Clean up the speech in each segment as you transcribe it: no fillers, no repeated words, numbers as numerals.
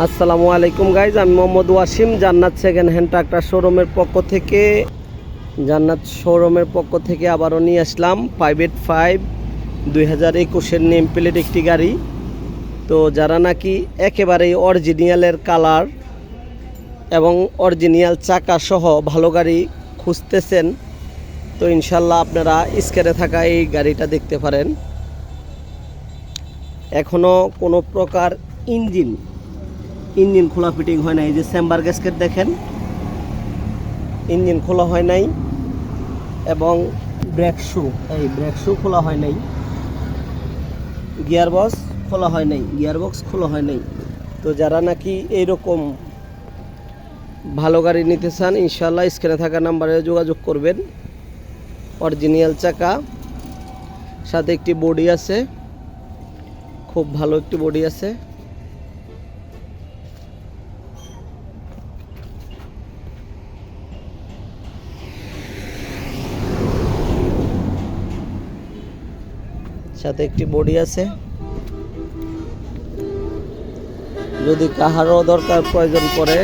আসসালামু আলাইকুম গাইজ, আমি মোহাম্মদ ওয়াসিম জান্নাত সেকেন্ড হ্যান্ড ট্রাক্টর শোরুমের পক্ষ থেকে আবারও নিয়ে আসলাম 585 2021-এর নেম প্লেট একটি গাড়ি। তো যারা নাকি একেবারেই অরিজিনালের কালার এবং অরিজিনাল চাকা সহ ভালো গাড়ি খুঁজতেছেন, তো ইনশাল্লাহ আপনারা স্ক্রিনে থাকা এই গাড়িটা দেখতে পারেন। এখনও কোনো প্রকার ইঞ্জিন খোলা ফিটিং হয় নাই। এই যে চেম্বার গ্যাসকেট দেখেন, ইঞ্জিন খোলা হয় নাই এবং ব্রেক শু খোলা হয় নাই, গিয়ারবক্স খোলা হয় নাই। তো যারা নাকি এইরকম ভালো গাড়ি নিতে চান, ইনশাল্লাহ স্ক্রিনে থাকা নাম্বারে যোগাযোগ করবেন। অরিজিনাল চাকা, সাথে একটি বডি আছে, খুব ভালো একটি বডি আছে। যদি কাহারও দরকার প্রয়োজন পড়ে,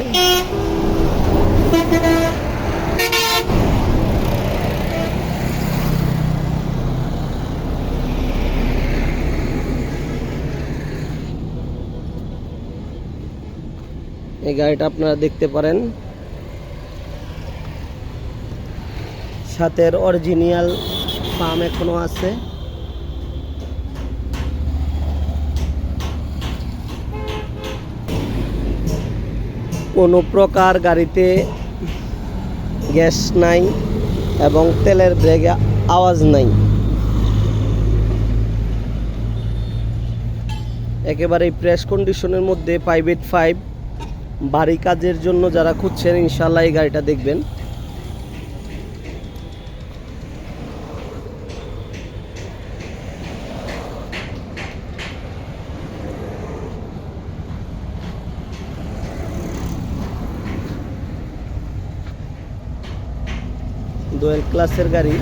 এই গাড়িটা আপনারা দেখতে পারেন। সাথের অরিজিনাল পাম এখনো আছে। কোনো প্রকার গাড়িতে গ্যাস নাই এবং তেলের ব্রেকে আওয়াজ নাই। একেবারে ফ্রেশ কন্ডিশনের মধ্যে 585 বাড়ি কাজের জন্য যারা খুঁজছেন, ইনশাল্লাহ এই গাড়িটা দেখবেন। ডুয়েল ক্লাসের গাড়ি।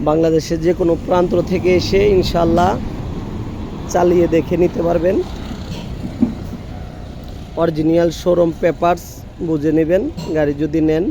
বাংলাদেশের যে কোনো প্রান্ত থেকে এসে ইনশাল্লাহ চালিয়ে দেখে নিতে পারবেন। অরিজিনাল শোরুম পেপারস বুঝে নেবেন গাড়ি যদি নেন।